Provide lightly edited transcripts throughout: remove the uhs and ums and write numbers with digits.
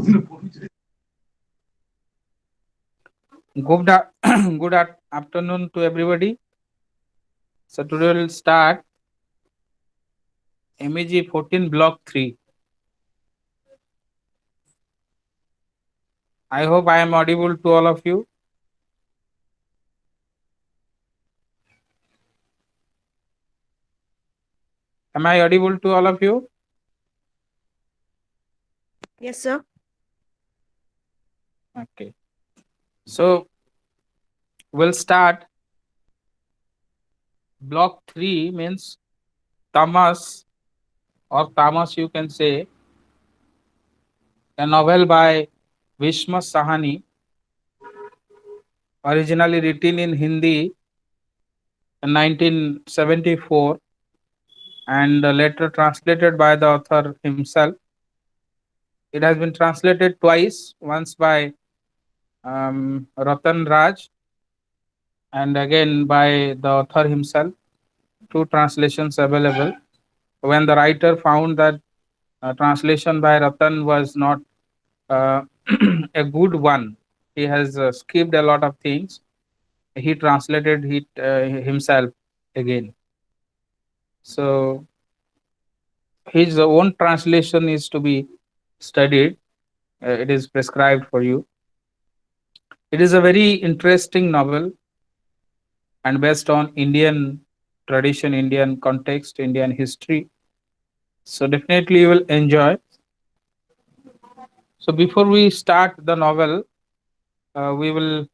Good, afternoon to everybody. So today we'll start MEG-14 Block 3. I hope I am audible to all of you. Am I audible to all of you? Yes, sir. Okay. So we'll start. Block 3 means Tamas or Tamas, you can say, a novel by Vishma Sahani, originally written in Hindi in 1974 and later translated by the author himself. It has been translated twice, once by Ratan Raj and again by the author himself. Two translations available. When the writer found that translation by Ratan was not uh, a good one, he has skipped a lot of things. He translated it himself again. So his own translation is to be studied. It is prescribed for you. It is a very interesting novel and based on Indian tradition, Indian context, Indian history. So definitely you will enjoy. So before we start the novel, we will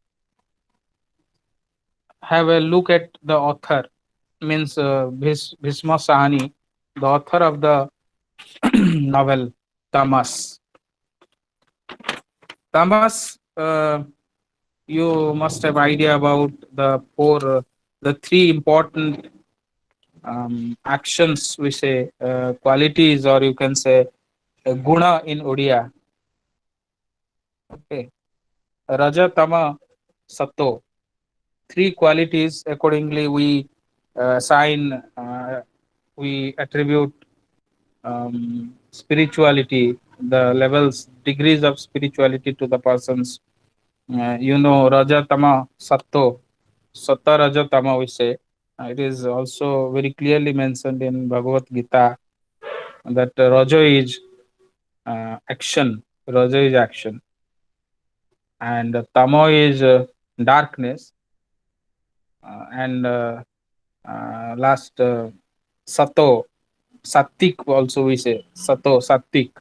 have a look at the author. Means Bhisma Sahani, the author of the novel Tamas. Tamas, you must have idea about the three important actions we say qualities, or you can say guna in Odia. Okay, Raja, Tama, Sato. Three qualities accordingly we assign, we attribute spirituality, the levels, degrees of spirituality to the persons. Raja, Tama, Sato. Satta, Raja, Tama, we say. It is also very clearly mentioned in Bhagavad Gita that Raja is action, Raja is action, and Tamo is darkness, and last Sato, Sattik also we say, Sato, Sattik,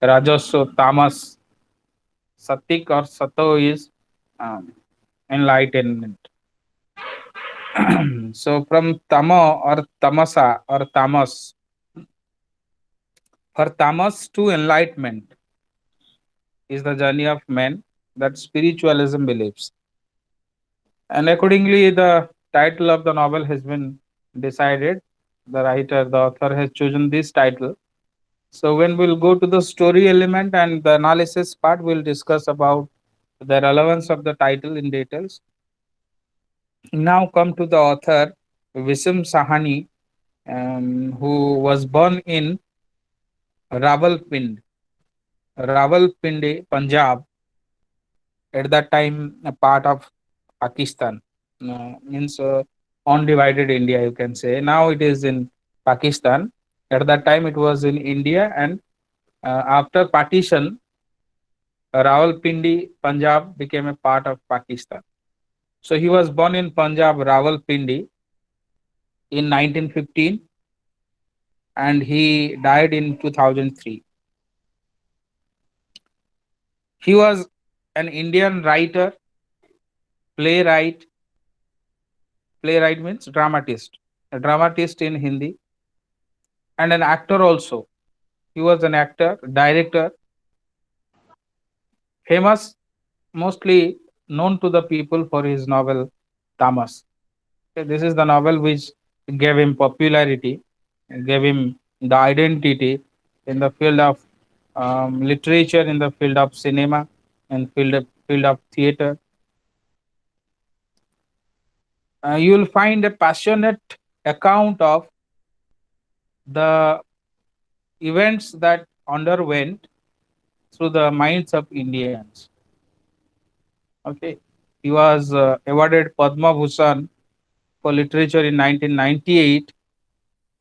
Rajaso, Tamas, Sattik or Sato is um, enlightenment. So from Tamo or Tamasa or Tamas, for Tamas to enlightenment is the journey of man that spiritualism believes. And accordingly, the title of the novel has been decided. The writer, the author has chosen this title. So when we'll go to the story element and the analysis part, we'll discuss about the relevance of the title in details. Now come to the author, Visam Sahani, who was born in Rawalpindi, Rawalpindi, Punjab, at that time a part of Pakistan, means undivided India, you can say. Now it is in Pakistan. At that time it was in India, and after partition, Rawalpindi, Punjab became a part of Pakistan. So he was born in Punjab, Rawalpindi, in 1915, and he died in 2003. He was an Indian writer, playwright. Playwright means dramatist, a dramatist in Hindi, and an actor also. He was an actor, director, famous, mostly known to the people for his novel Tamas. Okay, this is the novel which gave him popularity, gave him the identity in the field of literature, in the field of cinema, and field of theater. You will find a passionate account of the events that underwent through the minds of Indians. Okay, he was awarded Padma Bhushan for literature in 1998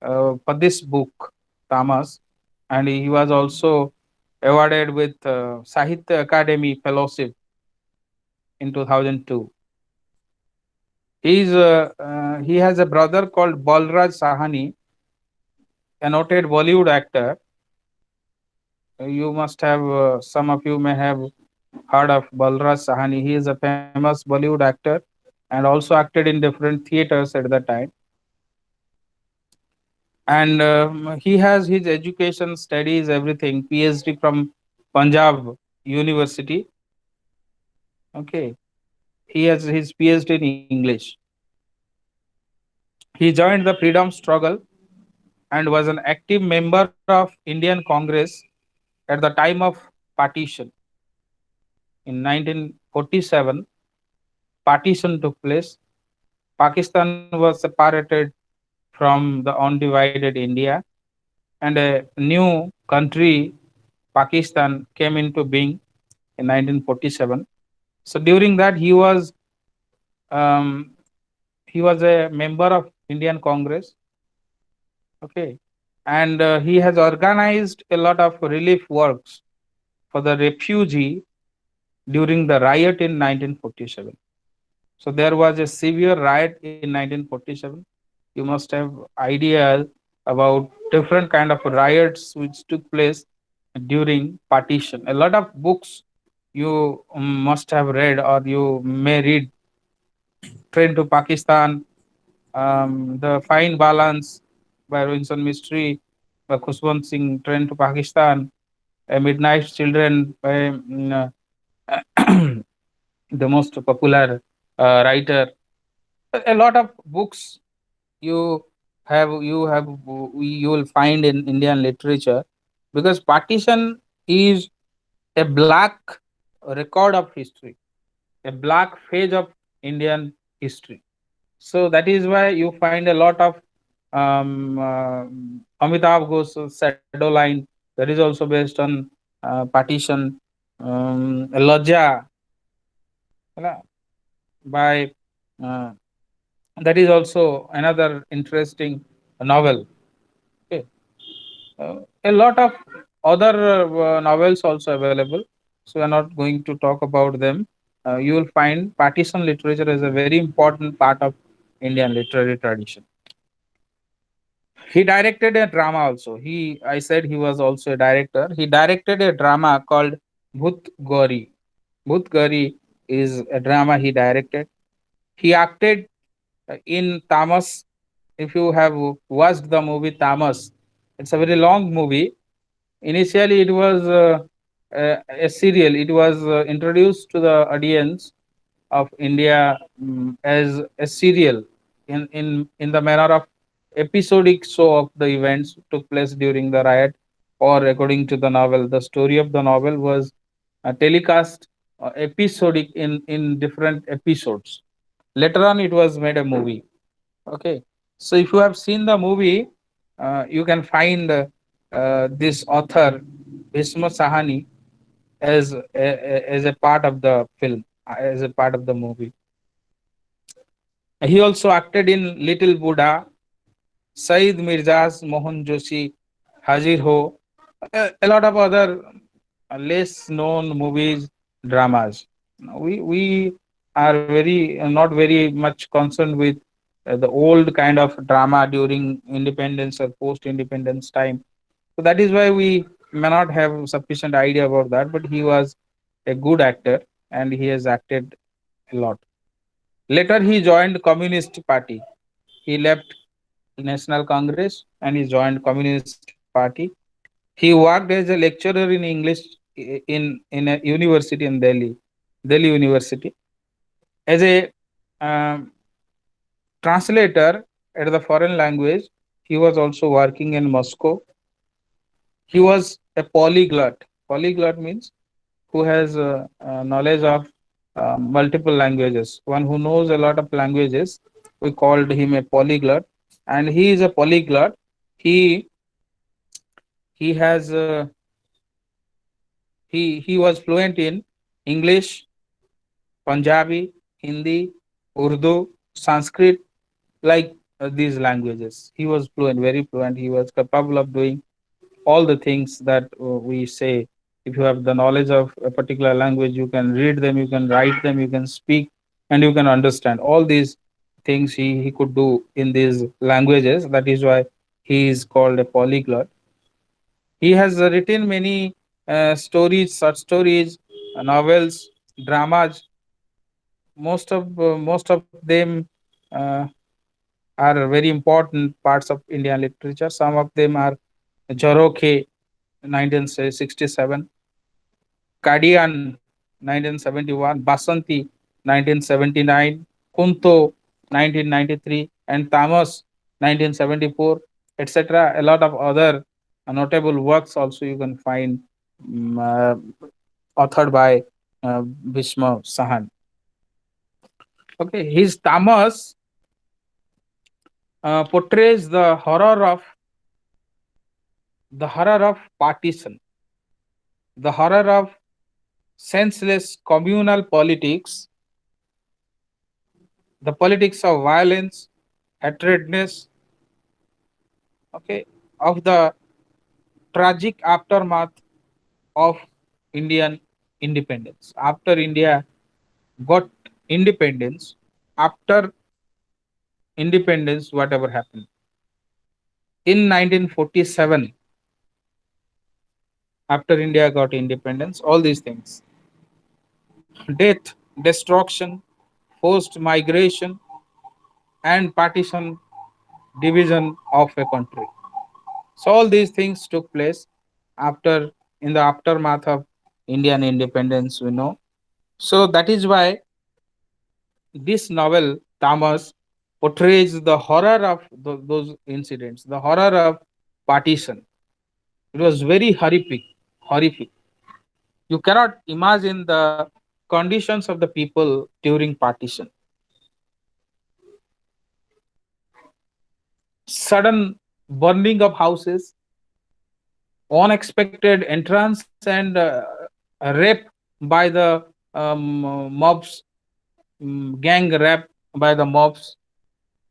for this book, Tamas, and he was also awarded with Sahitya Academy Fellowship in 2002. He has a brother called Balraj Sahani, a noted Bollywood actor. You must have, some of you may have heard of Balraj Sahani. He is a famous Bollywood actor and also acted in different theaters at that time. And he has his education, studies, everything, PhD from Punjab University. Okay, he has his PhD in English. He joined the freedom struggle and was an active member of Indian Congress at the time of partition. In 1947, partition took place. Pakistan was separated from the undivided India, and a new country, Pakistan, came into being in 1947. So during that, um, he was a member of Indian Congress. Okay, and he has organized a lot of relief works for the refugee during the riot in 1947. So there was a severe riot in 1947. You must have idea about different kind of riots which took place during partition. A lot of books you must have read or you may read: Train to Pakistan, The Fine Balance by Robinson Mystery, by Khushwant Singh, Train to Pakistan, A Midnight Children by the most popular writer. A lot of books you you will find in Indian literature, because partition is a black record of history, a black page of Indian history. So that is why you find a lot of Amitabh Ghosh's Shadow Line, that is also based on partition. Lajja, है by uh, that is also another interesting novel. Okay. A lot of other novels also available, so we are not going to talk about them. You will find partition literature is a very important part of Indian literary tradition. He directed a drama also. I said he was also a director. He directed a drama called Bhut Gauri. Bhut Gauri is a drama he directed. He acted in Tamas. If you have watched the movie Tamas, it's a very long movie. Initially, it was a serial. It was introduced to the audience of India as a serial in the manner of episodic show of the events took place during the riot, or according to the novel, the story of the novel was telecast episodic in different episodes. Later on, it was made a movie. Okay, so if you have seen the movie, you can find this author Bhishma Sahani as a part of the film, as a part of the movie. He also acted in Little Buddha, Saeed Mirza's Mohan Joshi, Hajir Ho, a lot of other less known movies, dramas. We are very not very much concerned with the old kind of drama during independence or post independence time. So that is why we may not have sufficient idea about that. But he was a good actor and he has acted a lot. Later, he joined Communist Party. He left National Congress and he joined Communist Party. He worked as a lecturer in English in a university in Delhi, Delhi University, as a um, translator at the foreign language. He was also working in Moscow. He was a polyglot. Polyglot means who has knowledge of multiple languages. One who knows a lot of languages. We called him a polyglot, and he is a polyglot. He he has He was fluent in English, Punjabi, Hindi, Urdu, Sanskrit, like these languages. He was fluent, very fluent. He was capable of doing all the things that we say. If you have the knowledge of a particular language, you can read them, you can write them, you can speak, and you can understand all these things. He could do in these languages. That is why he is called a polyglot. He has written many stories, short stories, novels, dramas. Most of them uh, are very important parts of Indian literature. Some of them are Joroke, 1967, Kadian, 1971, Basanti, 1979, Kunto, 1993, and Tamas, 1974, etc. A lot of other notable works also you can find authored by Bhishma Sahan. Okay, his Tamas portrays the horror of partition, the horror of senseless communal politics, the politics of violence, hatredness, okay, of the tragic aftermath of Indian independence. After India got independence, after independence, whatever happened in 1947, after India got independence, all these things, death, destruction, forced migration, and partition, division of a country. So all these things took place after in the aftermath of Indian independence, we know. So that is why this novel, Tamas, portrays the horror of those incidents, the horror of partition. It was very horrific, horrific. You cannot imagine the conditions of the people during partition. Sudden burning of houses, unexpected entrance, and rape by the mobs, gang rape by the mobs,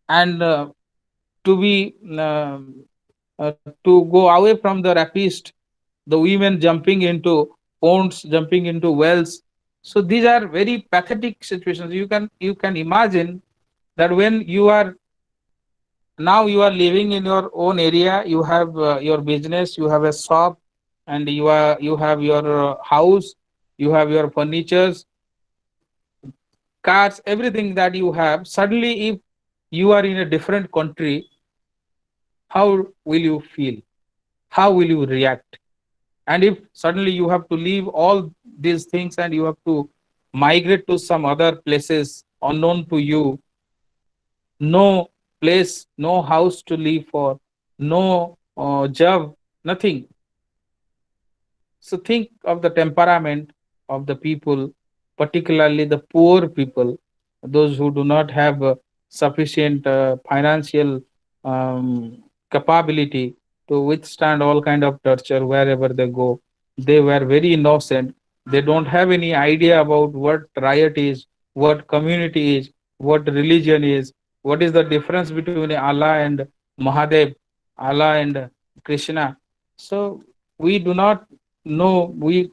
and to be to go away from the rapist, the women jumping into ponds, jumping into wells. So these are very pathetic situations. You can imagine that when you are now you are living in your own area, you have your business, you have a shop, and you have your house, you have your furnitures, cars, everything that you have. Suddenly, if you are in a different country, how will you feel? How will you react? And if suddenly you have to leave all these things and you have to migrate to some other places unknown to you, no place, no house to live for, no job, nothing. So think of the temperament of the people, particularly the poor people, those who do not have sufficient financial um, capability to withstand all kind of torture wherever they go. They were very innocent. They don't have any idea about what riot is, what community is, what religion is, what is the difference between Allah and Mahadev, Allah and Krishna. So we do not no, we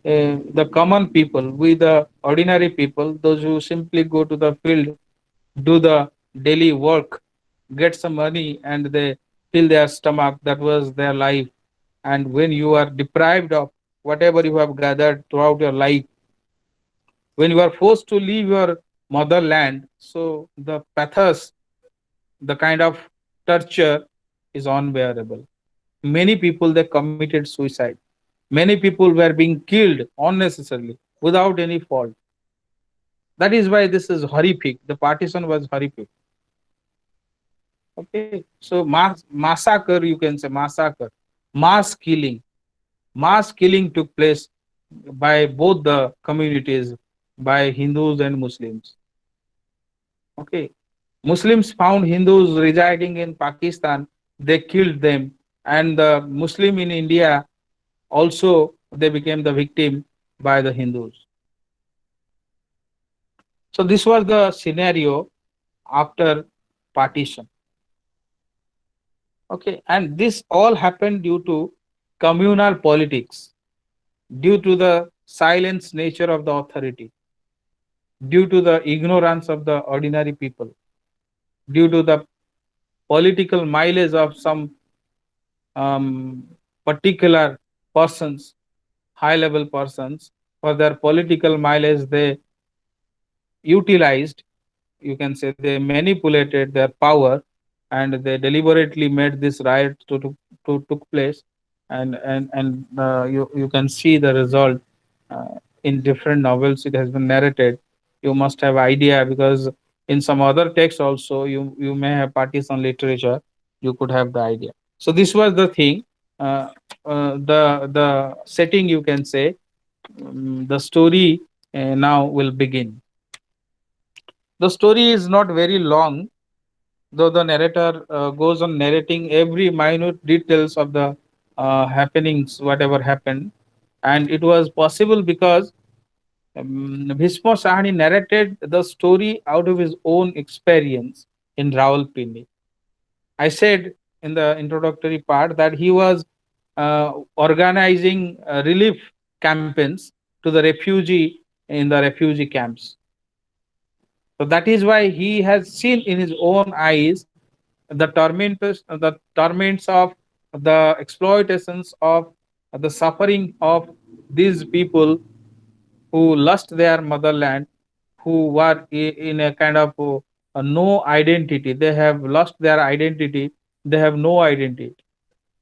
the common people, we the ordinary people, those who simply go to the field, do the daily work, get some money, and they fill their stomach. That was their life. And when you are deprived of whatever you have gathered throughout your life, when you are forced to leave your motherland, so the pathos, the kind of torture is unbearable. Many people they committed suicide. Many people were being killed unnecessarily without any fault. That is why this is horrific. The partition was horrific. Okay, so massacre, you can say massacre, mass killing, mass killing took place by both the communities, by Hindus and Muslims. Okay, Muslims found Hindus residing in Pakistan, they killed them, and the Muslim in India also they became the victim by the Hindus. So this was the scenario after partition. Okay, and this all happened due to communal politics, due to the silence nature of the authority, due to the ignorance of the ordinary people, due to the political mileage of some particular persons, high level persons. For their political mileage, they utilized, you can say, they manipulated their power, and they deliberately made this riot to took place. And you can see the result in different novels. It has been narrated. You must have idea, because in some other texts also, you may have partisan literature, you could have the idea. So this was the thing. The setting, you can say. The story now will begin. The story is not very long, though the narrator goes on narrating every minute details of the happenings, whatever happened. And it was possible because Bhishma Sahani narrated the story out of his own experience in Rawalpindi. I said in the introductory part that he was organizing relief campaigns to the refugee in the refugee camps. So that is why he has seen in his own eyes the torments of the exploitations of the suffering of these people who lost their motherland, who were in a kind of no identity. They have lost their identity. They have no identity.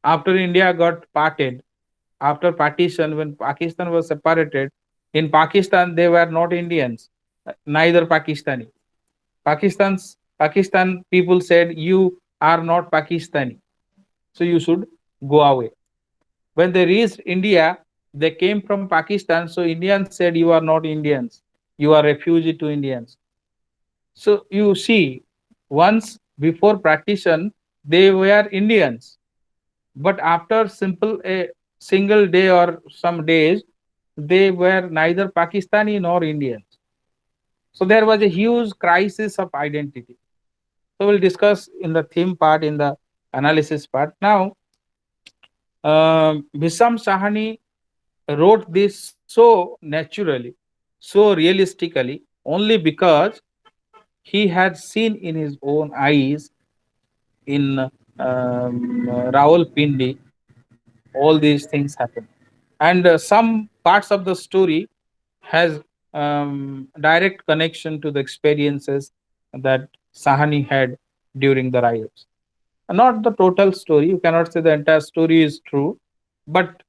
After India got parted, after partition, when Pakistan was separated, in Pakistan they were not Indians, neither Pakistani. Pakistan people said, you are not Pakistani, so you should go away. When they reached India, they came from Pakistan, so Indians said, you are not Indians, you are refugee to Indians. So you see, once before partition, they were Indians, but after simple a single day or some days, they were neither Pakistani nor Indians. So there was a huge crisis of identity. So we'll discuss in the theme part, in the analysis part. Now, Bhisam Sahani wrote this so naturally, so realistically, only because he had seen in his own eyes in Rawalpindi all these things happen. And some parts of the story has direct connection to the experiences that Sahani had during the riots. Not the total story, you cannot say the entire story is true, but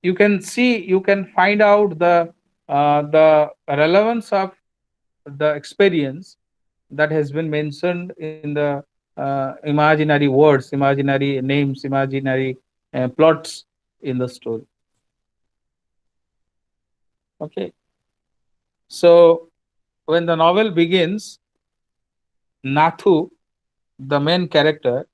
you can see, you can find out the relevance of the experience that has been mentioned in the imaginary words, imaginary names, imaginary plots in the story. Okay, so when the novel begins, Nathu, the main character,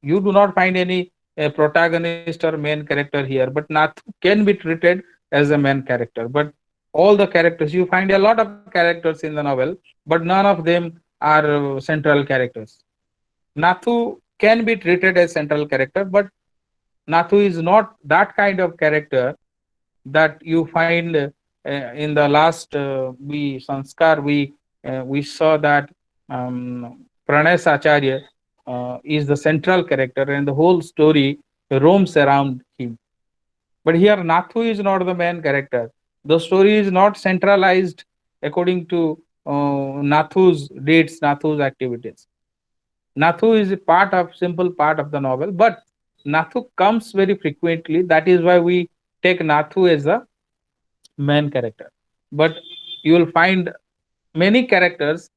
you do not find any protagonist or main character here, but Nathu can be treated as a main character. But all the characters, you find a lot of characters in the novel, but none of them are central characters. Nathu can be treated as central character, but Nathu is not that kind of character that you find in the last we sanskar, we saw that Pranay Acharya is the central character and the whole story roams around him. But here Nathu is not the main character. The story is not centralized according to Nathu's deeds, Nathu's activities. Nathu is a part of simple part of the novel, but Nathu comes very frequently. That is why we take Nathu as a main character. But you will find many characters.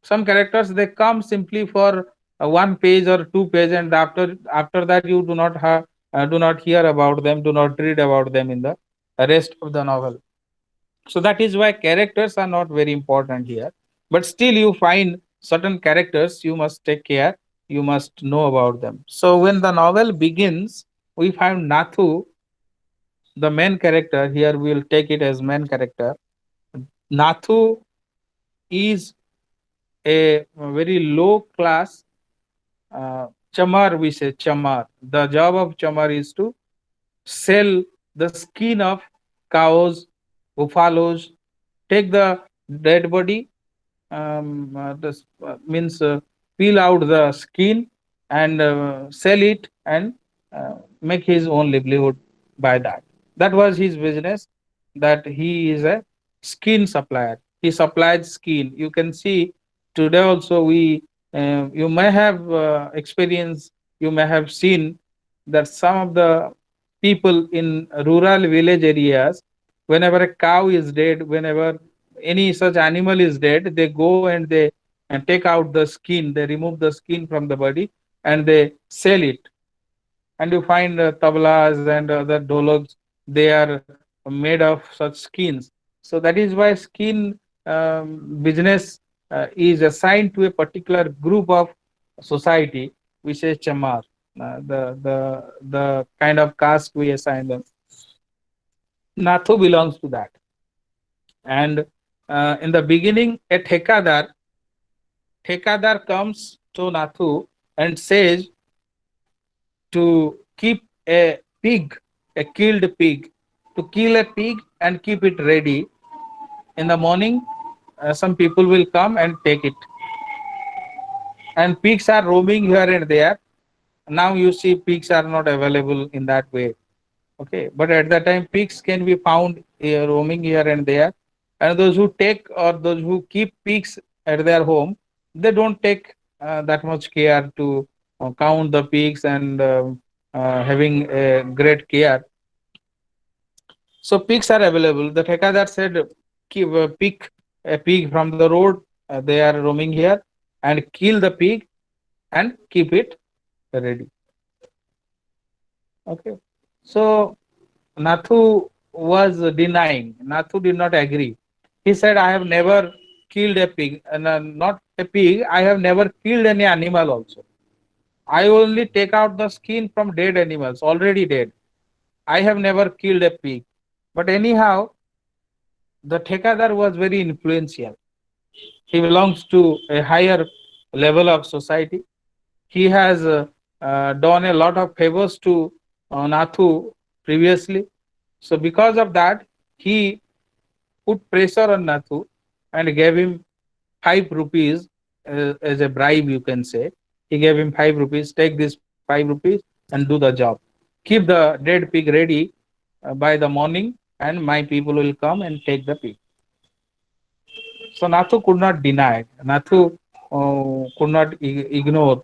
Some characters they come simply for one page or two page, and after that you do not hear about them, do not read about them in the rest of the novel. So that is why characters are not very important here. But still, you find certain characters, you must take care, you must know about them. So when the novel begins, we find Nathu, the main character. Here we will take it as main character. Nathu is a very low class chamar. We say chamar. The job of chamar is to sell the skin of cows, buffaloes, take the dead body, this means peel out the skin and sell it and make his own livelihood by that. That was his business. That he is a skin supplier. He supplied skin. You can see today also we you may have experienced, you may have seen that some of the people in rural village areas, whenever a cow is dead, whenever any such animal is dead, they go and they and take out the skin, they remove the skin from the body and they sell it. And you find tablas and other dologs, they are made of such skins. So that is why skin business is assigned to a particular group of society, which is chamar, the kind of caste we assign them. Nathu belongs to that. And in the beginning, a Thekadar comes to Nathu and says to keep a pig, a killed pig, to kill a pig and keep it ready. In the morning, some people will come and take it. And pigs are roaming here and there. Now you see pigs are not available in that way. Okay, but at that time, pigs can be found roaming here and there. And those who take or those who keep pigs at their home, they don't take that much care to count the pigs and having a great care. So pigs are available. The Thekadar said, keep a pig from the road. They are roaming here, and kill the pig and keep it ready. Okay. So Nathu was denying. Nathu did not agree. He said, I have never killed a pig, and not a pig, I have never killed any animal also. I only take out the skin from dead animals, already dead. I have never killed a pig. But anyhow, the Thekadar was very influential. He belongs to a higher level of society. He has done a lot of favors to Nathu previously. So because of that, he put pressure on Nathu and gave him 5 rupees as a bribe, you can say. He gave him 5 rupees, take this 5 rupees and do the job. Keep the dead pig ready by the morning, and my people will come and take the pig. So Nathu could not deny. Nathu could not ignore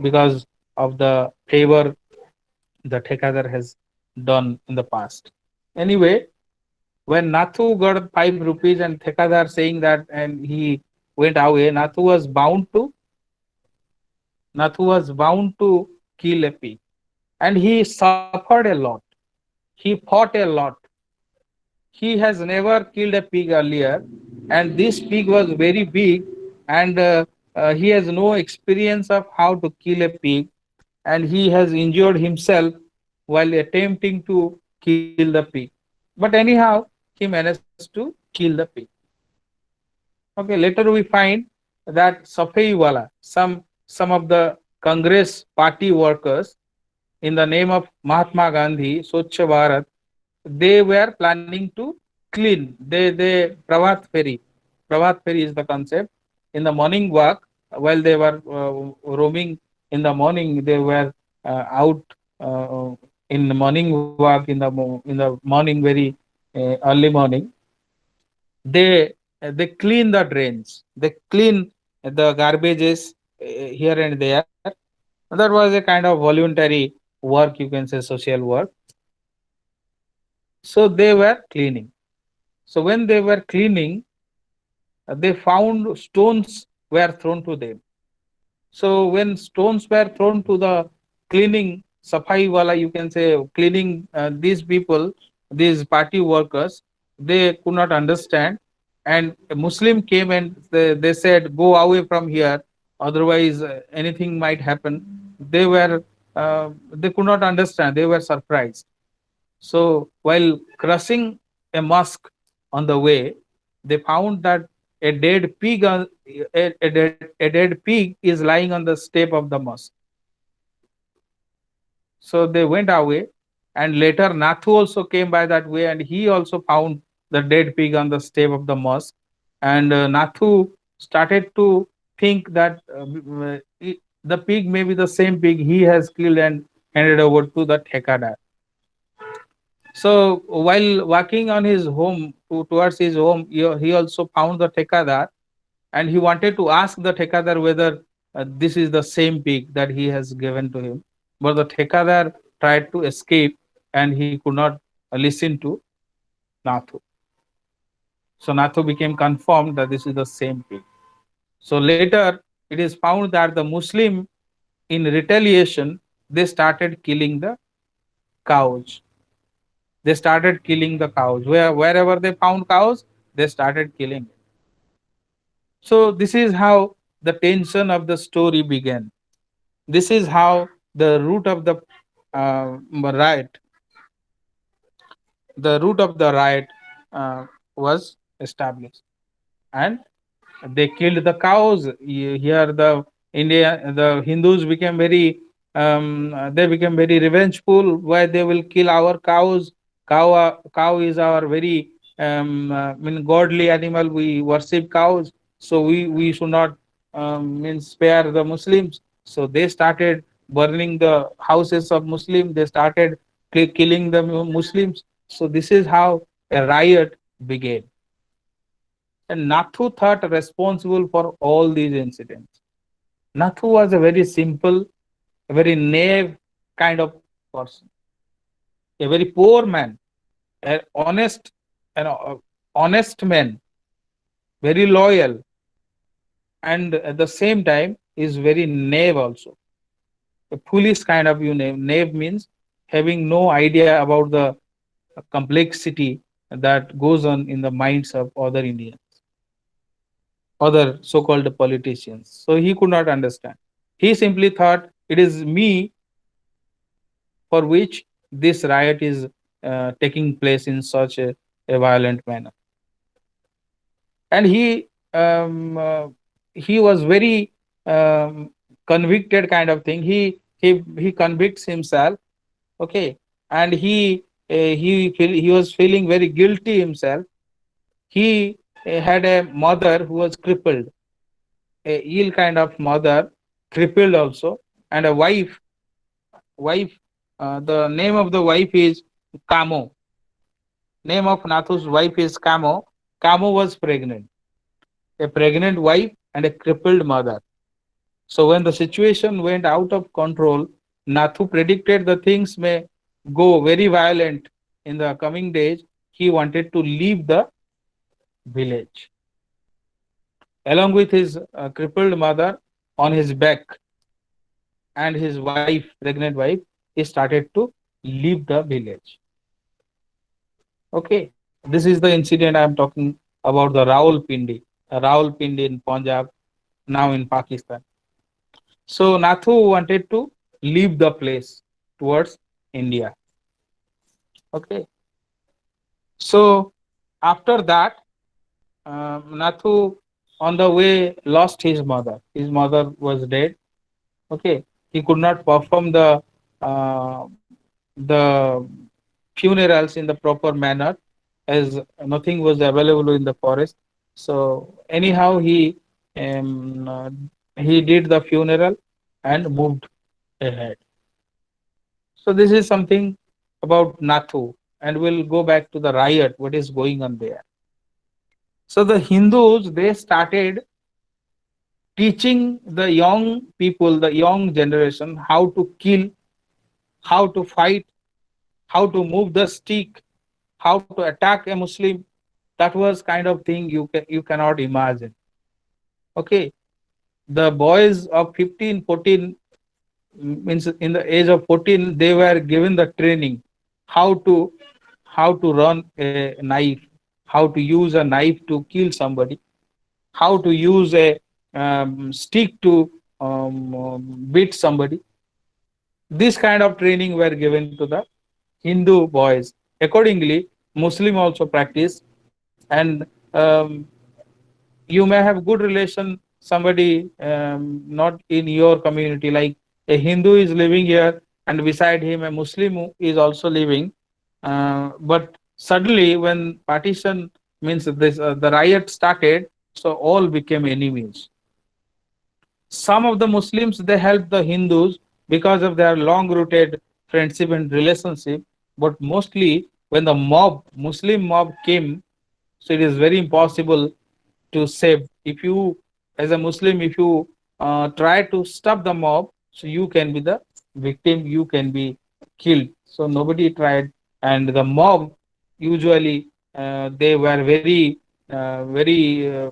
because of the favor the Thekadar has done in the past. Anyway, when Nathu got 5 rupees and Thekadar saying that and he went away, Nathu was bound to kill a pig. And he suffered a lot. He fought a lot. He has never killed a pig earlier, and this pig was very big, and he has no experience of how to kill a pig, and he has injured himself while attempting to kill the pig. But anyhow, he managed to kill the pig. Okay, later we find that Safaiwala, some of the Congress party workers, in the name of Mahatma Gandhi, Swachh Bharat, they were planning to clean. They Pravat Feri is the concept. In the morning walk, while they were roaming in the morning, they were out in the morning walk in the morning, very early morning. They clean the drains. They clean the garbages here and there. That was a kind of voluntary work, you can say social work. So they were cleaning. So when they were cleaning, they found stones were thrown to them. So when stones were thrown to the cleaning safai wala, you can say cleaning these people, these party workers, they could not understand. And a Muslim came and they said, "Go away from here, otherwise anything might happen." They were they could not understand. They were surprised. So while crossing a mosque on the way, they found that a dead pig, a dead pig is lying on the step of the mosque. So they went away, and later Nathu also came by that way, and he also found the dead pig on the step of the mosque. And Nathu started to think that the pig may be the same pig he has killed and handed over to the Thekadar. So while walking on his home towards his home, he also found the Thekadar, and he wanted to ask the Thekadar whether this is the same pig that he has given to him. But the Thekadar tried to escape, and he could not listen to Nathu. So Nathu became confirmed that this is the same pig. So later it is found that the Muslim, in retaliation, they started killing the cows. They started killing the cows. Wherever they found cows, they started killing. So this is how the tension of the story began. This is how the root of riot, the root of the riot was established, and they killed the cows. Here the Hindus became very they became very revengeful, where they will kill our cows. Cow is our very godly animal. We worship cows, so we should not spare the Muslims. So they started burning the houses of Muslims. They started killing the Muslims. So this is how a riot began. And Nathu thought responsible for all these incidents. Nathu was a very simple, a very naive kind of person, a very poor man, an honest man, very loyal, and at the same time is very naive also. A foolish kind of you name. Naive means having no idea about the complexity that goes on in the minds of other Indians, other so-called politicians. So he could not understand. He simply thought it is me for which this riot is taking place in such a violent manner. And he was very convicted kind of thing. He convicts himself, okay, and he was feeling very guilty himself. He had a mother who was crippled, a ill kind of mother, crippled also, and a wife. The name of the wife is Kamo. Name of Nathu's wife is Kamo. Kamo was pregnant, a pregnant wife and a crippled mother. So when the situation went out of control, Nathu predicted the things may go very violent in the coming days. He wanted to leave the village along with his crippled mother on his back and his wife, pregnant wife. He started to leave the village. Okay, this is the incident I am talking about, the Rawalpindi in Punjab, now in Pakistan. So Nathu wanted to leave the place towards India. Okay, so after that, Nathu on the way lost his mother. His mother was dead. Okay, he could not perform uh, the funerals in the proper manner, as nothing was available in the forest. So anyhow, he did the funeral and moved ahead. So this is something about Nathu, and we'll go back to the riot. What is going on there? So the Hindus, they started teaching the young people, the young generation, how to kill, how to fight, how to move the stick, how to attack a Muslim. That was kind of thing you cannot imagine. Okay, the boys of 15, 14, means in the age of 14, they were given the training how to run a knife, how to use a knife to kill somebody, how to use a stick to beat somebody. This kind of training were given to the Hindu boys. Accordingly, Muslim also practice, and you may have good relation somebody not in your community, like a Hindu is living here and beside him a Muslim is also living, but suddenly when partition means this the riot started, so all became enemies. Some of the Muslims they helped the Hindus because of their long rooted friendship and relationship, but mostly when the Muslim mob came, so it is very impossible to save. If you, as a Muslim, if you try to stop the mob, so you can be the victim, you can be killed. So nobody tried, and the mob usually they were very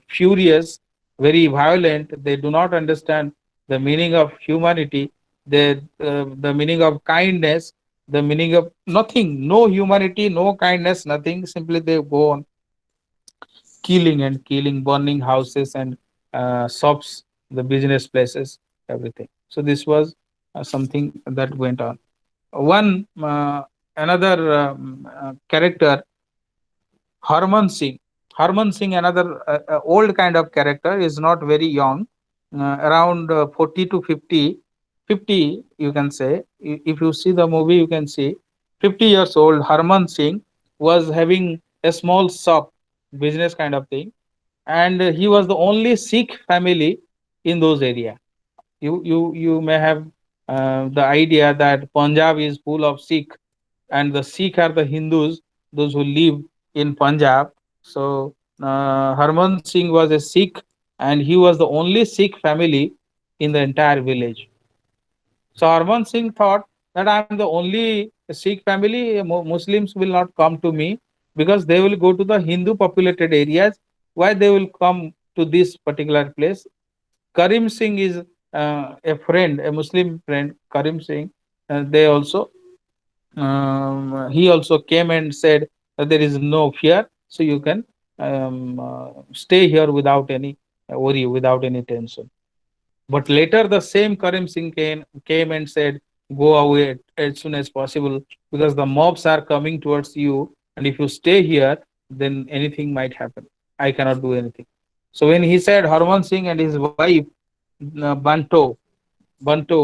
furious, very violent. They do not understand the meaning of humanity, the meaning of kindness, the meaning of nothing, no humanity, no kindness, nothing. Simply they go on killing and killing, burning houses and shops, the business places, everything. So this was something that went on. One another character, Harman Singh. Harman Singh, another old kind of character, is not very young, around 40 to 50, 50 you can say. If you see the movie, you can see 50 years old Harman Singh was having a small shop, business kind of thing, and he was the only Sikh family in those area. You may have the idea that Punjab is full of Sikh, and the Sikh are the Hindus, those who live in Punjab. So Harman Singh was a Sikh, and he was the only Sikh family in the entire village. So Harman Singh thought that I am the only Sikh family. Muslims will not come to me because they will go to the Hindu populated areas. Why they will come to this particular place? Karim Singh is a friend, a Muslim friend, Karim Singh. They also he also came and said that there is no fear, so you can stay here without any worry, without any tension. But later, the same Karim Singh came and said, "Go away as soon as possible because the mobs are coming towards you, and if you stay here, then anything might happen. I cannot do anything." So when he said, Harman Singh and his wife Banto,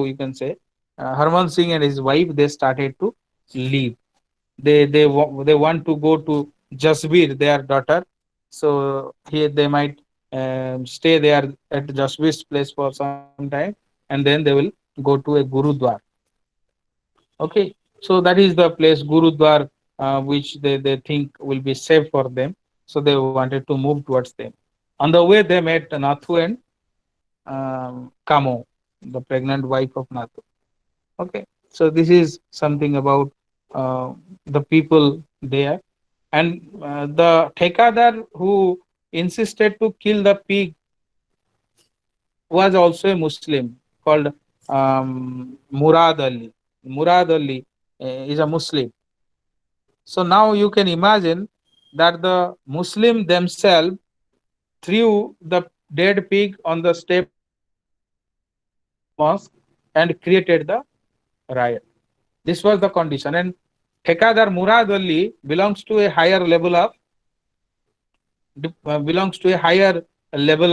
you can say, Harman Singh and his wife, they started to leave. They want to go to Jasbir, their daughter. So here they might stay there at Jasbir's place for some time, and then they will go to a Gurudwar. Okay, so that is the place Gurudwar, which they think will be safe for them. So they wanted to move towards them. On the way, they met Nathu and Kamo, the pregnant wife of Nathu. Okay, so this is something about uh, the people there, and the Thekadar who insisted to kill the pig was also a Muslim called Murad Ali. Murad Ali is a Muslim. So now you can imagine that the Muslim themselves threw the dead pig on the steps of the mosque and created the riot. This was the condition. And Thekadar Murad Ali belongs to a higher level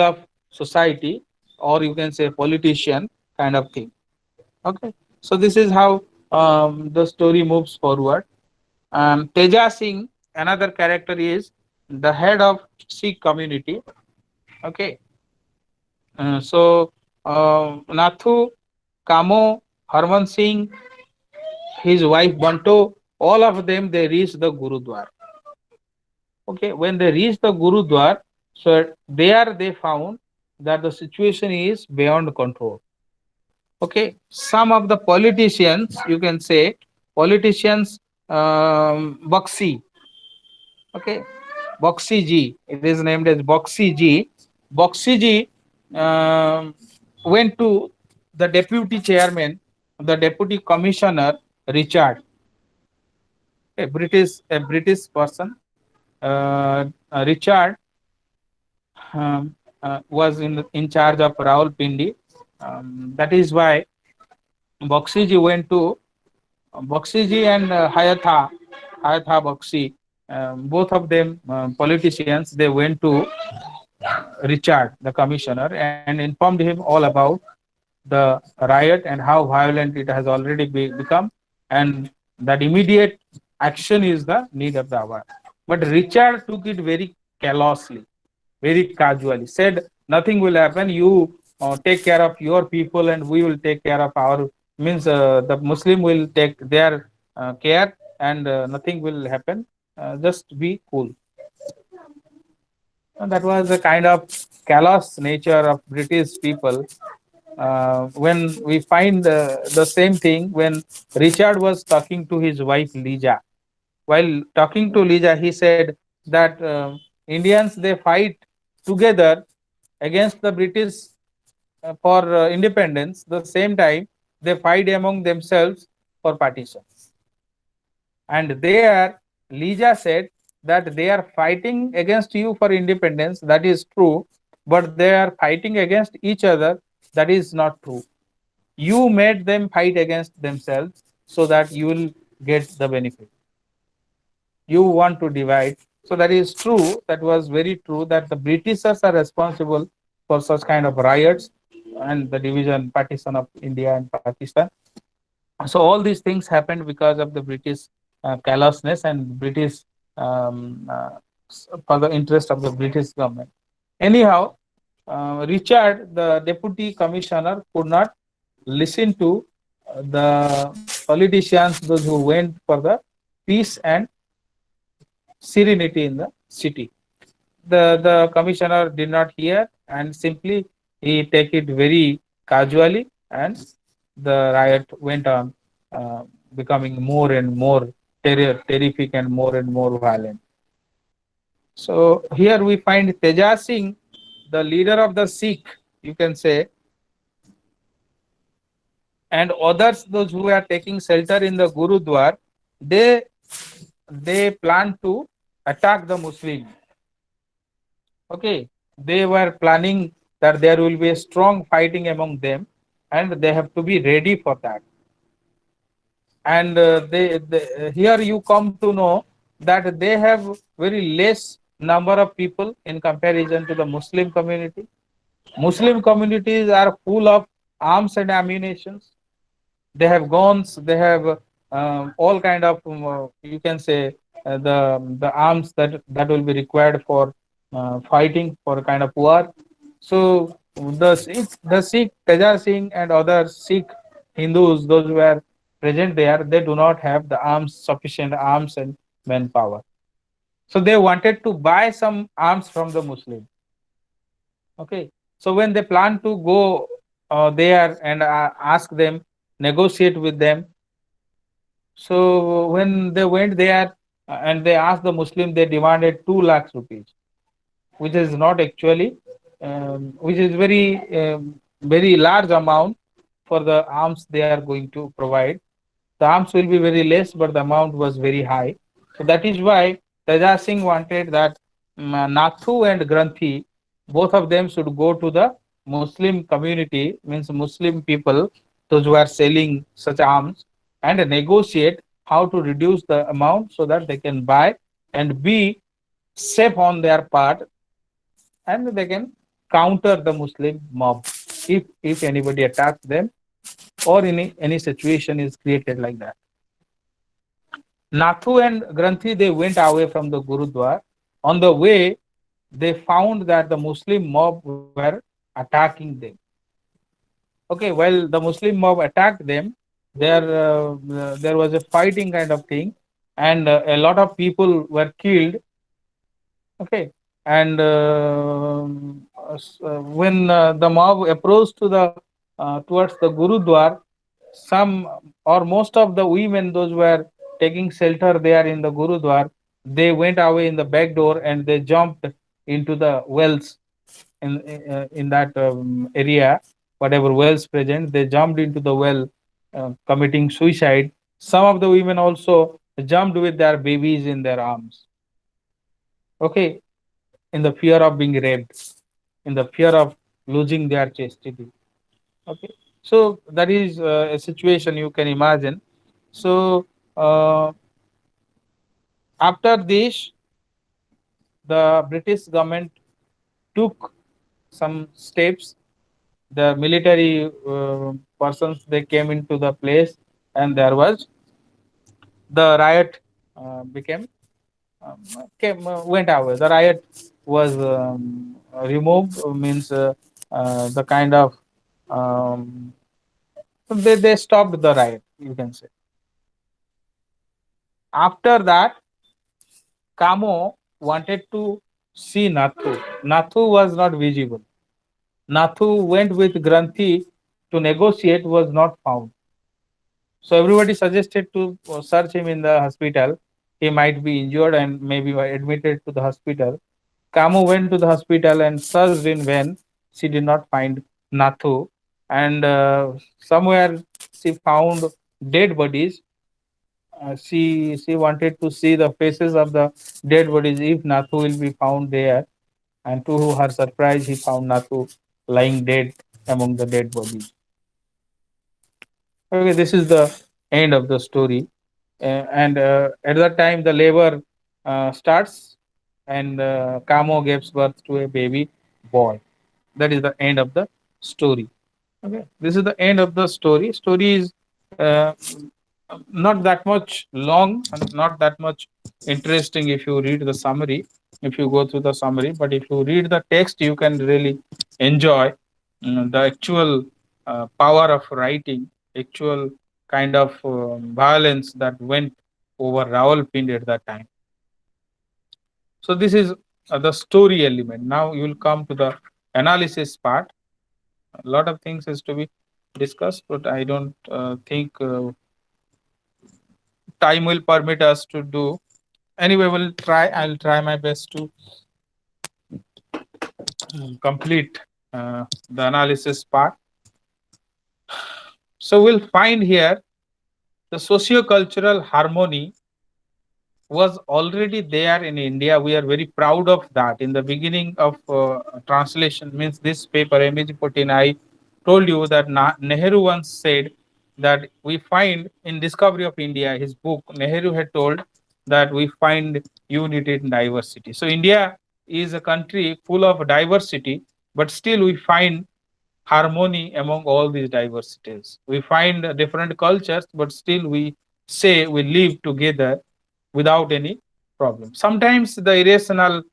of society, or you can say politician kind of thing. Okay, so this is how the story moves forward. Teja Singh, another character, is the head of Sikh community. Okay, Nathu, Kamo, Harman Singh, his wife Banto, all of them they reached the Gurudwar. Okay, when they reached the Gurudwar, so there they found that the situation is beyond control. Okay, some of the politicians, you can say, politicians, Bakshi, okay, Bakshi ji, it is named as Bakshi ji. Bakshi ji went to the deputy chairman, the deputy commissioner, Richard, a British person. Richard was in charge of Rawalpindi. That is why Bakshi went to Bakshi and Hayatha Bakshi, both of them politicians, they went to Richard, the commissioner, and informed him all about the riot and how violent it has already become, and that immediate action is the need of the hour. But Richard took it very callously, very casually, said nothing will happen. You take care of your people, and we will take care of our, means the Muslim will take their care, and nothing will happen. Just be cool. And that was the kind of callous nature of British people. When we find the same thing when Richard was talking to his wife Lija. While talking to Lija, he said that Indians they fight together against the British for independence. The same time they fight among themselves for partition. And there, Lija said that they are fighting against you for independence. That is true, but they are fighting against each other. That is not true. You made them fight against themselves so that you will get the benefit. You want to divide. So that is true. That was very true that the Britishers are responsible for such kind of riots and the division, partition of India and Pakistan. So all these things happened because of the British callousness and British for the interest of the British government. Anyhow, Richard, the deputy commissioner, could not listen to the politicians, those who went for the peace and serenity in the city. The commissioner did not hear and simply he take it very casually, and the riot went on, uh, becoming more and more terrific and more violent. So here we find Teja Singh, the leader of the Sikh, you can say, and others, those who are taking shelter in the Gurudwar, they they plan to attack the Muslim. Okay, they were planning that there will be a strong fighting among them, and they have to be ready for that. And they here you come to know that they have very less number of people in comparison to the Muslim community. Muslim communities are full of arms and ammunitions. They have guns, they have all kind of you can say the arms that will be required for fighting for a kind of war. So the Sikh Teja Singh and other Sikh Hindus, those who are present there, they do not have the arms, sufficient arms and manpower. So they wanted to buy some arms from the Muslim. Okay, so when they plan to go there and ask them, negotiate with them. So when they went there and they asked the Muslim, they demanded 2 lakhs rupees, which is not actually, which is very large amount for the arms they are going to provide. The arms will be very less, but the amount was very high. So that is why Teja Singh wanted that Nathu and Granthi, both of them should go to the Muslim community, means Muslim people, those who are selling such arms, and negotiate how to reduce the amount so that they can buy and be safe on their part, and they can counter the Muslim mob if anybody attacks them or any situation is created like that. Nathu and Granthi they went away from the Gurudwar. On the way, they found that the Muslim mob were attacking them. Okay, while the Muslim mob attacked them, there was a fighting kind of thing, and a lot of people were killed. Okay, and when the mob approached to the towards the Gurudwar, some or most of the women, those were taking shelter there in the Gurudwar, they went away in the back door and they jumped into the wells in that area, whatever wells present, they jumped into the well, committing suicide. Some of the women also jumped with their babies in their arms. Okay, in the fear of being raped, in the fear of losing their chastity. Okay. So that is a situation you can imagine. So uh, after this, the British government took some steps. The military persons, they came into the place, and there was the riot became came went away. The riot was removed, means the kind of um, they stopped the riot, you can say. After that, Kamo wanted to see Nathu. Nathu was not visible. Nathu went with Granthi to negotiate, was not found. So everybody suggested to search him in the hospital. He might be injured and maybe admitted to the hospital. Kamo went to the hospital and searched in vain. She did not find Nathu. And somewhere she found dead bodies. She wanted to see the faces of the dead bodies if Nathu will be found there. And to her surprise, he found Nathu lying dead among the dead bodies. Okay, this is the end of the story. And at that time, the labor starts, and Kamo gives birth to a baby boy. That is the end of the story. Okay, this is the end of the story. Story is uh, not that much long and not that much interesting if you read the summary, if you go through the summary. But if you read the text, you can really enjoy the actual power of writing, actual kind of violence that went over Rawalpindi at that time. So this is the story element. Now you will come to the analysis part. A lot of things is to be discussed, but I don't think time will permit us to do. Anyway, we'll try. I'll try my best to complete the analysis part. So we'll find here the socio-cultural harmony was already there in India. We are very proud of that. In the beginning of translation, means this paper, MEG-14, I told you that Nehru once said that we find in Discovery of India, his book, Nehru had told that we find unity in diversity. So India is a country full of diversity, but still we find harmony among all these diversities. We find different cultures, but still we say we live together without any problem. Sometimes the irrational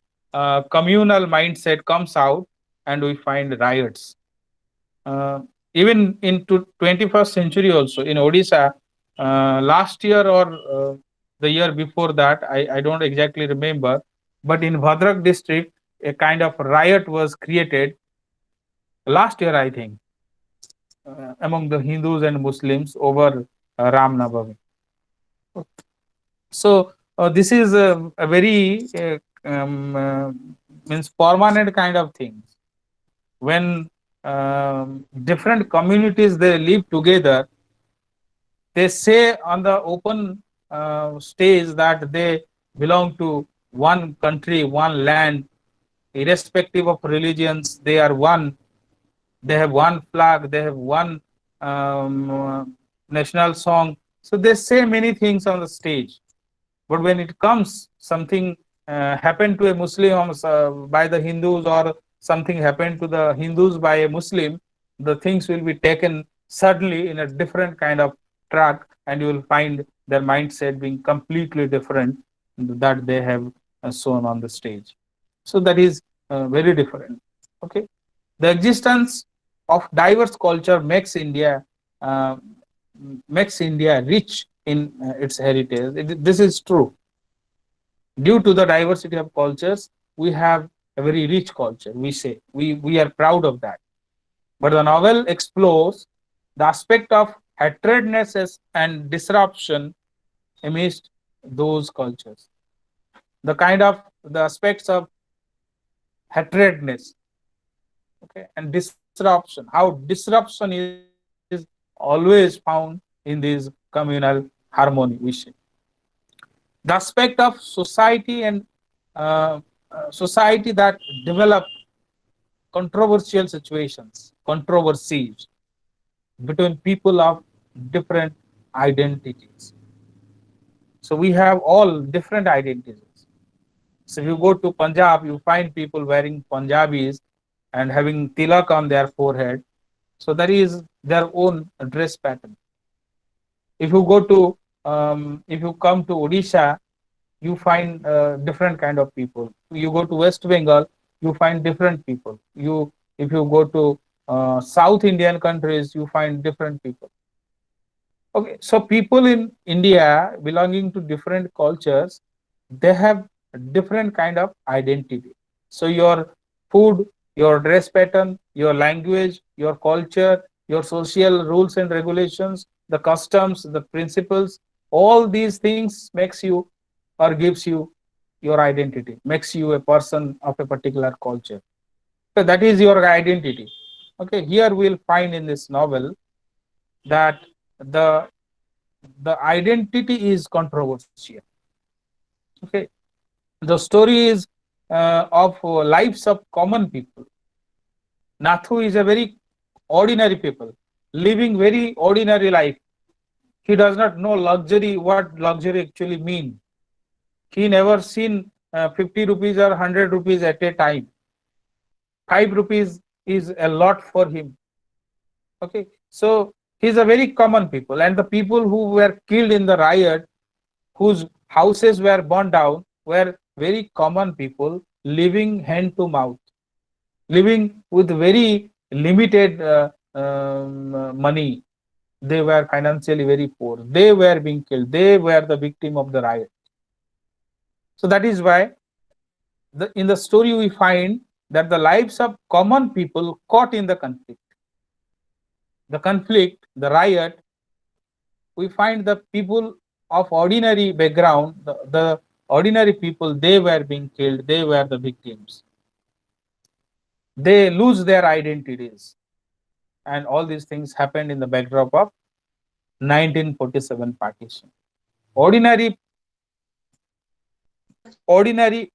communal mindset comes out and we find riots. Uh, Even into 21st century also in Odisha, last year or the year before that, I don't exactly remember, but in Bhadrak district, a kind of riot was created last year, I think, among the Hindus and Muslims over Ram Navami. So this is a very means permanent kind of thing. When different communities they live together, they say on the open stage that they belong to one country, one land, irrespective of religions. They are one. They have one flag. They have one um, uh, national song. So they say many things on the stage. But when it comes, something happened to a Muslim by the Hindus, or something happened to the Hindus by a Muslim, the things will be taken suddenly in a different kind of track, and you will find their mindset being completely different that they have shown on the stage. So that is very different. Okay, the existence of diverse culture uh, makes India rich in its heritage. This is true. Due to the diversity of cultures, we have a very rich culture. We say we are proud of that. But the novel explores the aspect of hatredness and disruption amidst those cultures. The kind of the aspects of hatredness, okay, and disruption. How disruption is always found in this communal harmony. We say the aspect of society and uh, society that develop controversial situations, controversies, between people of different identities. So we have all different identities. So if you go to Punjab, you find people wearing Punjabis and having tilak on their forehead. So that is their own dress pattern. If you go to, if you come to Odisha, you find different kind of people. You go to West Bengal, you find different people. If you go to South Indian countries, you find different people. Okay, so people in India belonging to different cultures, they have different kind of identity. So your food, your dress pattern, your language, your culture, your social rules and regulations, the customs, the principles, all these things makes you or gives you your identity, makes you a person of a particular culture. So that is your identity. Okay, here we'll find in this novel that the the identity is controversial. Okay, the story is of lives of common people. Nathu is a very ordinary people living very ordinary life. He does not know luxury, what luxury actually mean. He never seen 50 rupees or 100 rupees at a time. 5 rupees is a lot for him. Okay, so he's a very common people, and the people who were killed in the riot, whose houses were burned down, were very common people living hand to mouth, living with very limited money. They were financially very poor. They were being killed. They were the victim of the riot. So that is why in the story we find that the lives of common people caught in the conflict, the riot, we find the people of ordinary background, the ordinary people, they were being killed, they were the victims. They lose their identities. And all these things happened in the backdrop of 1947 partition. Ordinary, ordinary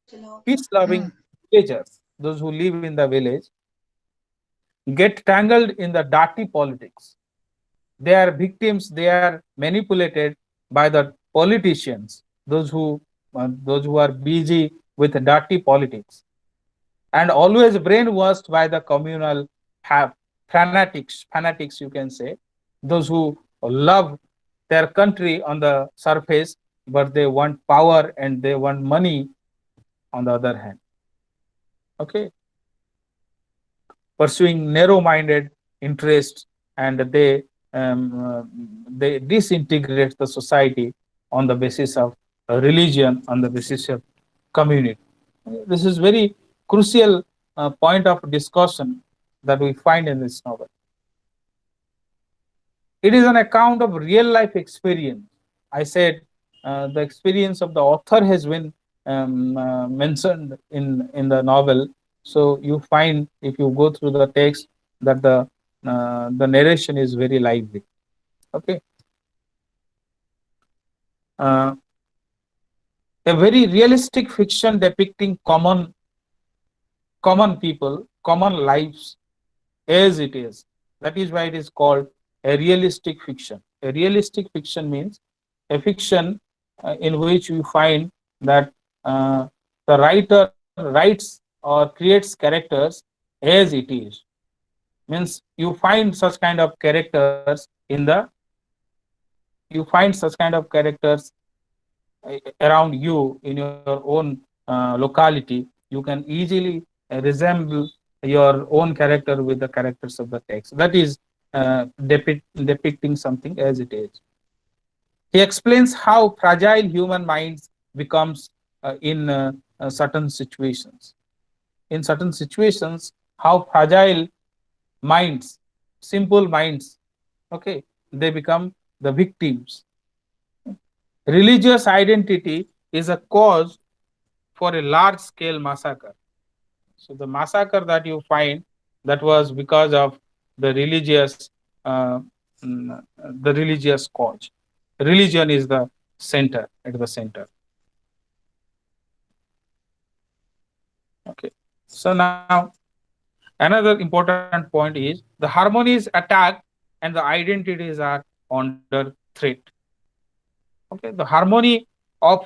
peace-loving villagers, those who live in the village, get tangled in the dirty politics. They are victims, they are manipulated by the politicians, those who are busy with dirty politics, and always brainwashed by the communal have fanatics you can say, those who love their country on the surface, but they want power and they want money on the other hand. Okay, pursuing narrow-minded interests, and they disintegrate the society on the basis of religion, on the basis of community. This is very crucial point of discussion that we find in this novel. It is an account of real life experience. I said the experience of the author has been mentioned in the novel. So you find if you go through the text that the narration is very lively. Okay, uh, a very realistic fiction depicting common people, common lives as it is. That is why it is called a realistic fiction. A realistic fiction means a fiction in which you find that uh, the writer writes or creates characters as it is. Means you find such kind of characters in the you find such kind of characters around you in your own locality. You can easily resemble your own character with the characters of the text. That is depicting something as it is. He explains how fragile human minds becomes in certain situations. In certain situations, how fragile minds, simple minds, okay, they become the victims. Religious identity is a cause for a large scale massacre. So the massacre that you find, that was because of the uh, the religious cause. Religion is the center at the center. Okay. So now another important point is the harmony is attacked and the identities are under threat. Okay, the harmony of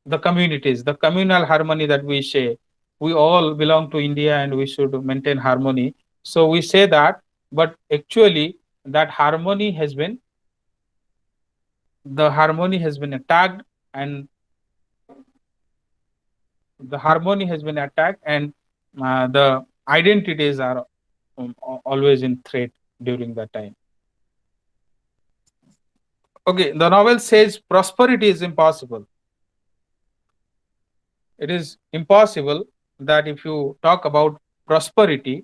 the communities, the communal harmony that we say, we all belong to India and we should maintain harmony. So we say that, but actually that harmony has been, the harmony has been attacked, and the harmony has been attacked, and the identities are always in threat during that time. Okay, the novel says prosperity is impossible. It is impossible that if you talk about prosperity,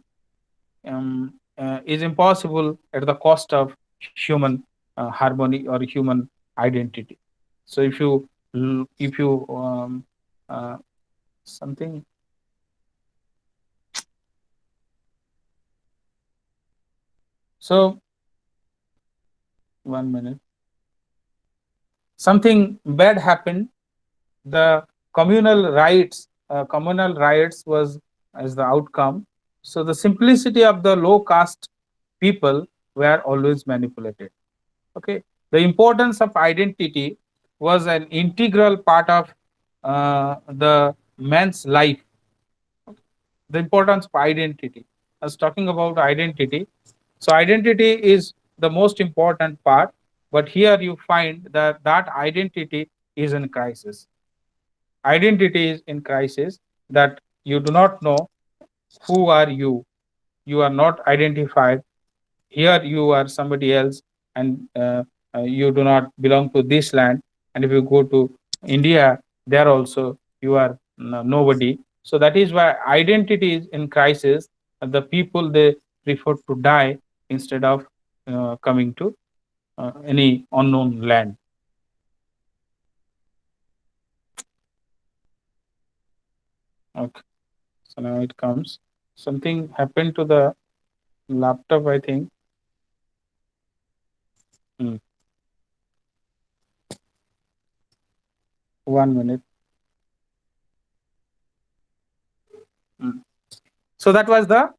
is impossible at the cost of human harmony or human identity. So if you uh, something, so 1 minute, something bad happened, the communal riots was as the outcome. So the simplicity of the low caste people were always manipulated. Okay, the importance of identity was an integral part of the man's life. The importance of identity, I was talking about identity. So identity is the most important part, but here you find that that identity is in crisis. Identity is in crisis, that you do not know who are you. You are not identified. Here you are somebody else, and you do not belong to this land. And if you go to India, there also you are nobody. So that is why identity is in crisis, and the people, they prefer to die instead of coming to any unknown land. Okay, so now it comes, something happened to the laptop, I think. 1 minute. Mm. So that was the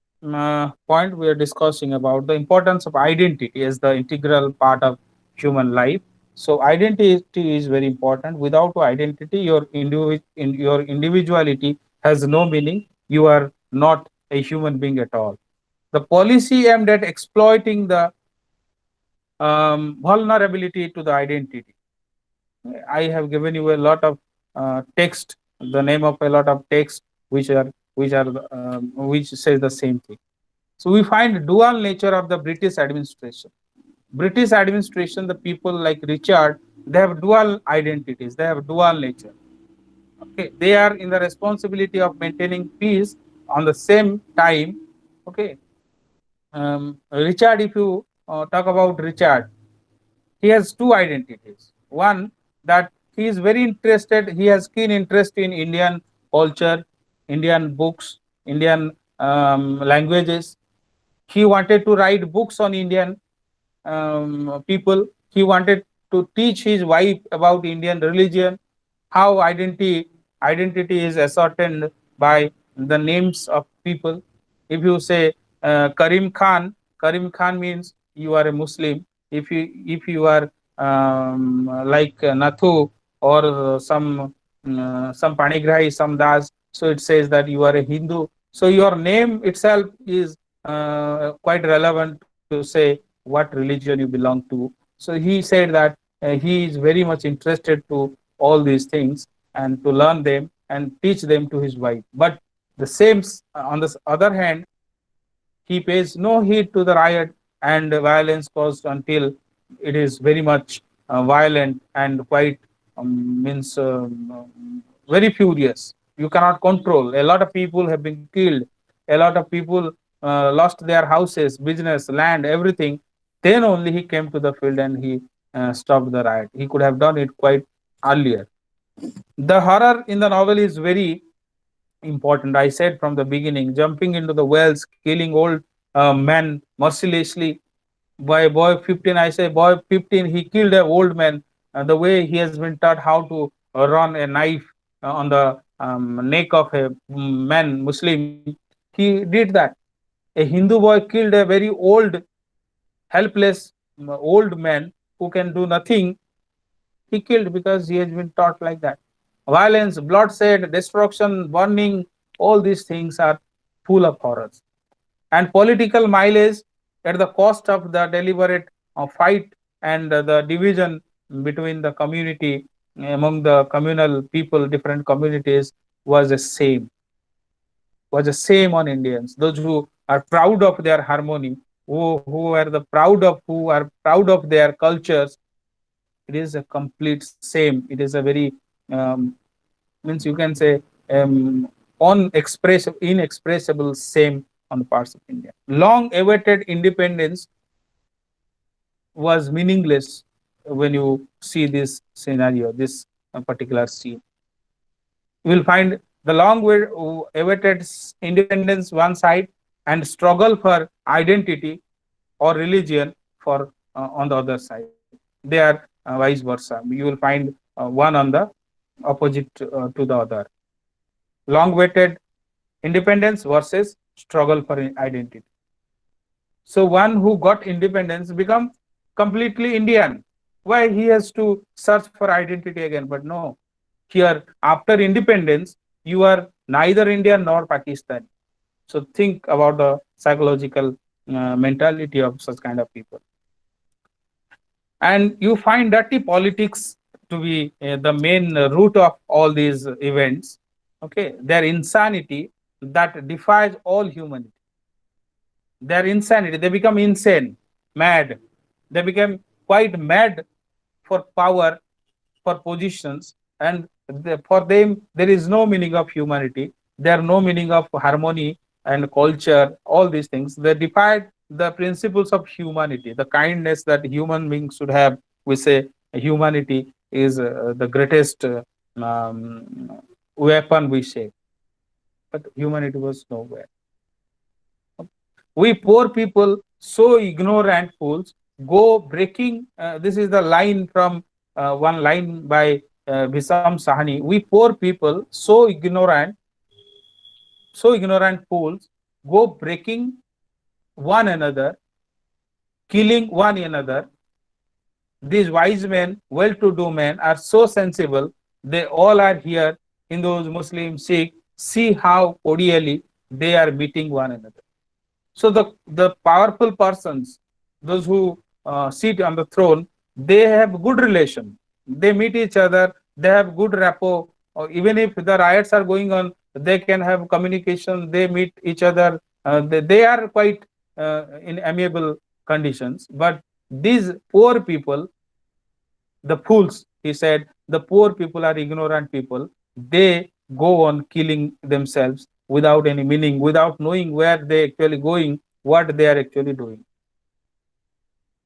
point we are discussing about the importance of identity as the integral part of human life. So identity is very important. Without identity, your individuality has no meaning. You are not a human being at all. The policy aimed at exploiting the vulnerability to the identity. I have given you a lot of text, the name of a lot of text which are which says the same thing. So we find dual nature of the British administration. British administration, the people like Richard, they have dual identities. They have dual nature. Okay, they are in the responsibility of maintaining peace on the same time. Okay, Richard, if you talk about Richard, he has two identities. One, that he is very interested, he has keen interest in Indian culture, Indian books, Indian languages. He wanted to write books on Indian people. He wanted to teach his wife about Indian religion, how identity is ascertained by the names of people. If you say Karim Khan means you are a Muslim. If you are like Nathu or some Panigrahi, some Das, so it says that you are a Hindu. So your name itself is quite relevant to say what religion you belong to. So he said that he is very much interested to all these things and to learn them and teach them to his wife. But the same, on the other hand, he pays no heed to the riot and violence caused until it is very much violent and quite means very furious. You cannot control. A lot of people have been killed. A lot of people lost their houses, business, land, everything. Then only he came to the field and he stopped the riot. He could have done it quite earlier. The horror in the novel is very important. I said from the beginning, jumping into the wells, killing old men mercilessly. By boy 15, I say boy 15, he killed an old man. The way he has been taught how to run a knife on the neck of a man, Muslim, he did that. A Hindu boy killed a very old, helpless old man who can do nothing, he killed because he has been taught like that. Violence, bloodshed, destruction, burning, all these things are full of horrors. And political mileage at the cost of the deliberate fight and the division between the community, among the communal people, different communities, was the same, was the same on Indians. Those who are proud of their harmony, who are proud of their cultures, it is a complete same. It is a very um, means you can say inexpressible same on the parts of India. Long awaited independence was meaningless when you see this scenario, this particular scene. You will find the awaited independence one side and struggle for identity or religion for on the other side. They are vice versa. You will find one on the opposite to the other. Long awaited independence versus struggle for identity. So one who got independence become completely Indian. Why he has to search for identity again? But no, here after independence, you are neither Indian nor Pakistan. So think about the psychological mentality of such kind of people. And you find dirty politics to be the main root of all these events. Okay, their insanity that defies all humanity. Their insanity, they become insane, mad. They become quite mad for power, for positions, and for them there is no meaning of humanity. There are no meaning of harmony and culture. All these things they defy the principles of humanity, the kindness that human beings should have. We say humanity is the greatest weapon, we say, but humanity was nowhere. We poor people, so ignorant fools, go breaking. This is the line from one line by Bisam Sahani. We poor people, so ignorant fools, go breaking one another, killing one another. These wise men, well to do men, are so sensible. They all are here, Hindus, Muslims, Sikh. See how cordially they are meeting one another. So the powerful persons, those who sit on the throne, they have good relation. They meet each other. They have good rapport. Or even if the riots are going on, they can have communication. They meet each other. They are quite in amiable conditions. But these poor people, the fools, he said, the poor people are ignorant people. They go on killing themselves without any meaning, without knowing where they actually going, what they are actually doing.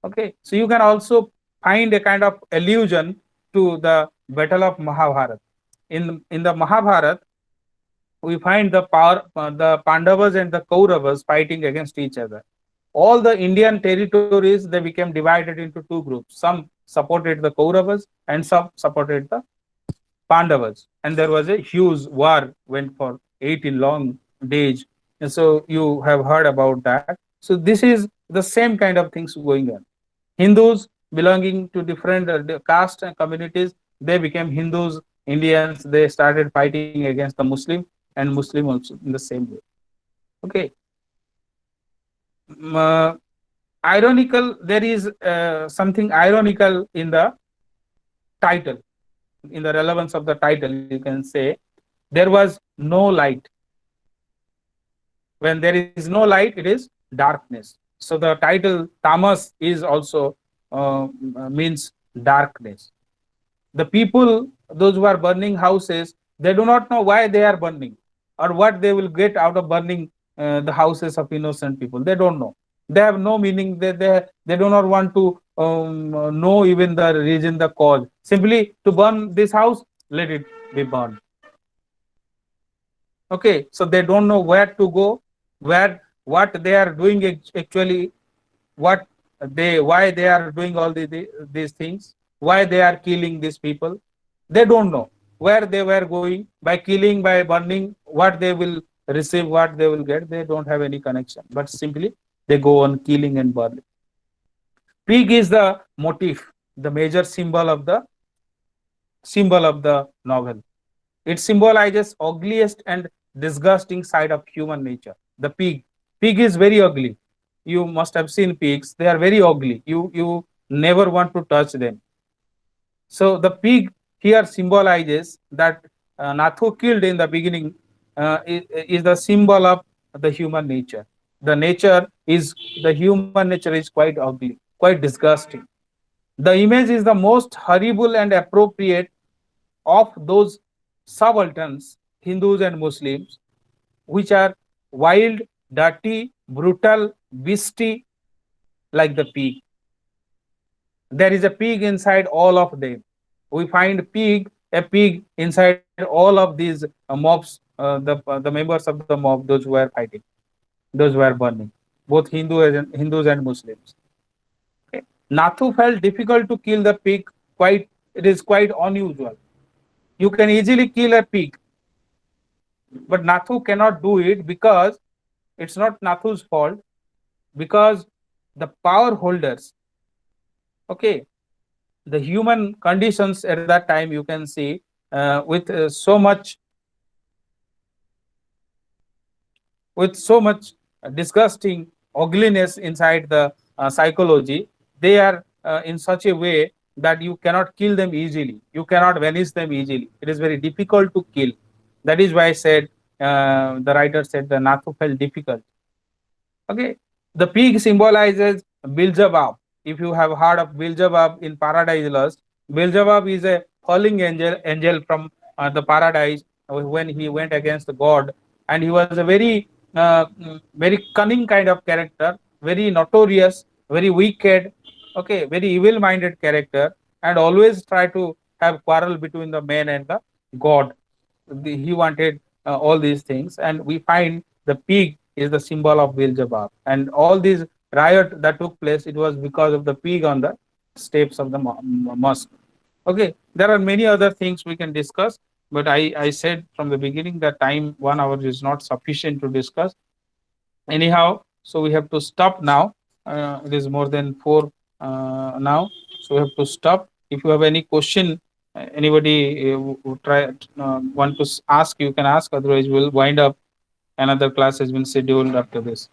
Okay, so you can also find a kind of allusion to the battle of Mahabharata. In the Mahabharata, we find the Pandavas and the Kauravas fighting against each other. All the Indian territories, they became divided into two groups. Some supported the Kauravas and some supported the Pandavas. And there was a huge war, went for 18 long days. And so you have heard about that. So this is the same kind of things going on. Hindus belonging to different caste and communities, they became Hindus, Indians, they started fighting against the Muslim, and Muslim also in the same way. Okay. Uh, Ironical, there is something ironical in the title, in the relevance of the title. You can say there was no light. When there is no light, it is darkness. So the title Tamas is also means darkness. The people, those who are burning houses, they do not know why they are burning or what they will get out of burning the houses of innocent people. They don't know. They have no meaning. They do not want to know even the reason, the cause. Simply to burn this house, let it be burned. Okay, so they don't know where to go, where what they are doing actually, what why they are doing all these things, why they are killing these people. They don't know where they were going by killing, by burning, what they will receive, what they will get. They don't have any connection, but simply they go on killing and burning. Pig is the motif, the major symbol of the novel. It symbolizes ugliest and disgusting side of human nature. The pig. Pig is very ugly. You must have seen pigs. They are very ugly. You never want to touch them. So the pig here symbolizes that Nathu killed in the beginning is the symbol of the human nature. The nature is the human nature is quite ugly, quite disgusting. The image is the most horrible and appropriate of those subalterns, Hindus and Muslims, which are wild, dirty, brutal, beastie like the pig. There is a pig inside all of them. We find a pig inside all of these mobs, the members of the mob, those who were fighting, those who were burning, both Hindus and Muslims. Okay. Nathu felt difficult to kill the pig. It is quite unusual. You can easily kill a pig, but Nathu cannot do it because it's not Nathu's fault, because the power holders, okay, the human conditions at that time, you can see with so much disgusting ugliness inside the psychology. They are in such a way that you cannot kill them easily, you cannot vanish them easily. It is very difficult to kill. That is why I said, the writer said the Nathu felt difficult. Okay, the pig symbolizes Beelzebub. If you have heard of Beelzebub in Paradise Lost, Beelzebub is a falling angel from the paradise when he went against the God, and he was a very cunning kind of character, very notorious, very wicked, okay, very evil-minded character, and always try to have quarrel between the man and the God. He wanted all these things, and we find the pig is the symbol of Beelzebub. And all these riot that took place, it was because of the pig on the steps of the mosque. Okay, there are many other things we can discuss, but I said from the beginning that time 1 hour is not sufficient to discuss. Anyhow, so we have to stop now. It is more than 4 now, so we have to stop. If you have any question, anybody who try want to ask, you can ask. Otherwise, we'll wind up. Another class has been scheduled after this.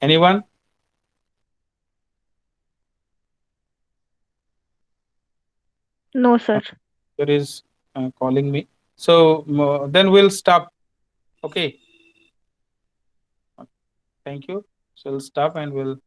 Anyone? No, sir. There is calling me. So then we'll stop. Okay. Thank you. So we'll stop and we'll